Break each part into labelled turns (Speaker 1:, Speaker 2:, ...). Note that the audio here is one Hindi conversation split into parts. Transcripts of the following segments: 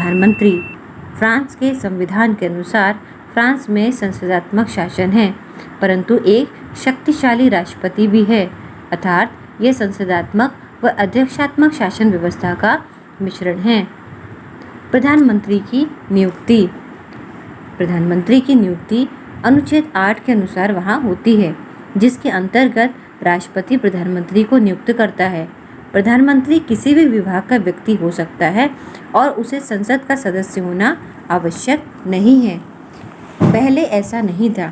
Speaker 1: प्रधानमंत्री। फ्रांस के संविधान के अनुसार फ्रांस में संसदात्मक शासन है, परंतु एक शक्तिशाली राष्ट्रपति भी है, अर्थात यह संसदात्मक व अध्यक्षात्मक शासन व्यवस्था का मिश्रण है। प्रधानमंत्री की नियुक्ति। प्रधानमंत्री की नियुक्ति अनुच्छेद 8 के अनुसार वहाँ होती है, जिसके अंतर्गत राष्ट्रपति प्रधानमंत्री को नियुक्त करता है। प्रधानमंत्री किसी भी विभाग का व्यक्ति हो सकता है और उसे संसद का सदस्य होना आवश्यक नहीं है। पहले ऐसा नहीं था।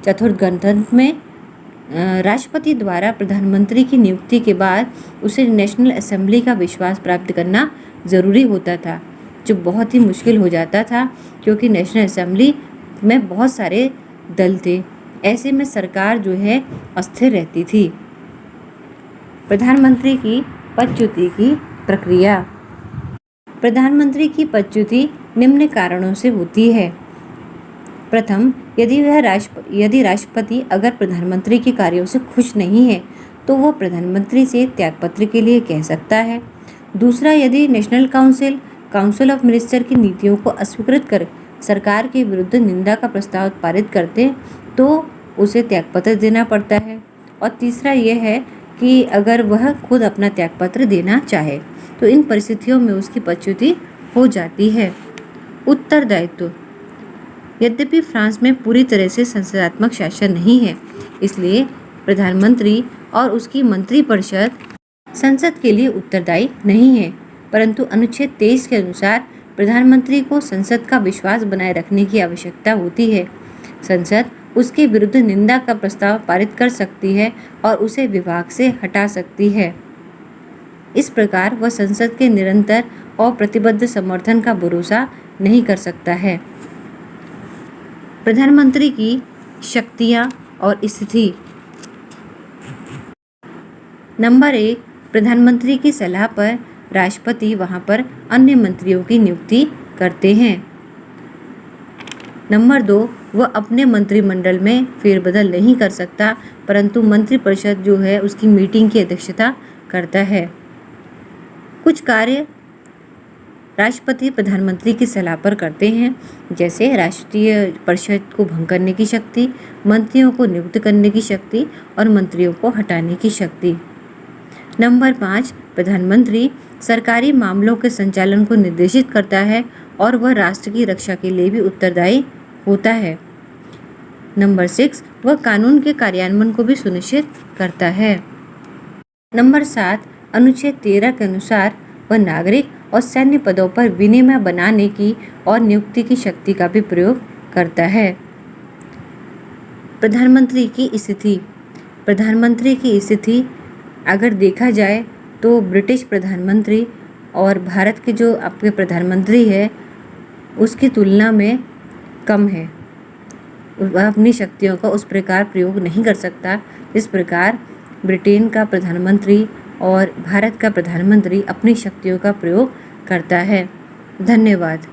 Speaker 1: चतुर्थ गणतंत्र में राष्ट्रपति द्वारा प्रधानमंत्री की नियुक्ति के बाद उसे नेशनल असेंबली का विश्वास प्राप्त करना जरूरी होता था, जो बहुत ही मुश्किल हो जाता था, क्योंकि नेशनल असेंबली में बहुत सारे दल थे। ऐसे में सरकार जो है अस्थिर रहती थी। प्रधानमंत्री की पदच्युति की प्रक्रिया। प्रधानमंत्री की पदच्युति निम्न कारणों से होती है। प्रथम, यदि राष्ट्रपति अगर प्रधानमंत्री के कार्यों से खुश नहीं है तो वह प्रधानमंत्री से त्यागपत्र के लिए कह सकता है। दूसरा, यदि नेशनल काउंसिल ऑफ मिनिस्टर की नीतियों को अस्वीकृत कर सरकार के विरुद्ध निंदा का प्रस्ताव पारित करते तो उसे त्यागपत्र देना पड़ता है। और तीसरा यह है कि अगर वह खुद अपना त्यागपत्र देना चाहे तो इन परिस्थितियों में उसकी पदच्युति हो जाती है। उत्तरदायित्व। यद्यपि फ्रांस में पूरी तरह से संसदात्मक शासन नहीं है, इसलिए प्रधानमंत्री और उसकी मंत्रिपरिषद संसद के लिए उत्तरदायी नहीं है, परंतु अनुच्छेद 23 के अनुसार प्रधानमंत्री को संसद का विश्वास बनाए रखने की आवश्यकता होती है। संसद उसके विरुद्ध निंदा का प्रस्ताव पारित कर सकती है और उसे विभाग से हटा सकती है। इस प्रकार वह संसद के निरंतर और प्रतिबद्ध समर्थन का भरोसा नहीं कर सकता है। प्रधानमंत्री की शक्तियाँ और स्थिति। नंबर 1, प्रधानमंत्री की सलाह पर राष्ट्रपति वहां पर अन्य मंत्रियों की नियुक्ति करते हैं। नंबर 2, वह अपने मंत्रिमंडल में फेरबदल नहीं कर सकता, परंतु मंत्रिपरिषद जो है उसकी मीटिंग की अध्यक्षता करता है। कुछ कार्य राष्ट्रपति प्रधानमंत्री की सलाह पर करते हैं, जैसे राष्ट्रीय परिषद को भंग करने की शक्ति, मंत्रियों को नियुक्त करने की शक्ति और मंत्रियों को हटाने की शक्ति। नंबर 5, प्रधानमंत्री सरकारी मामलों के संचालन को निर्देशित करता है और वह राष्ट्र की रक्षा के लिए भी उत्तरदायी होता है। नंबर 6, वह कानून के कार्यान्वयन को भी सुनिश्चित करता है। नंबर 7, अनुच्छेद 13 के अनुसार वह नागरिक और सैन्य पदों पर विनिमय बनाने की और नियुक्ति की शक्ति का भी प्रयोग करता है। प्रधानमंत्री की स्थिति। प्रधानमंत्री की स्थिति अगर देखा जाए तो ब्रिटिश प्रधानमंत्री और भारत के जो आपके प्रधानमंत्री है उसकी तुलना में कम है। वह अपनी शक्तियों का उस प्रकार प्रयोग नहीं कर सकता जिस प्रकार ब्रिटेन का प्रधानमंत्री और भारत का प्रधानमंत्री अपनी शक्तियों का प्रयोग करता है। धन्यवाद।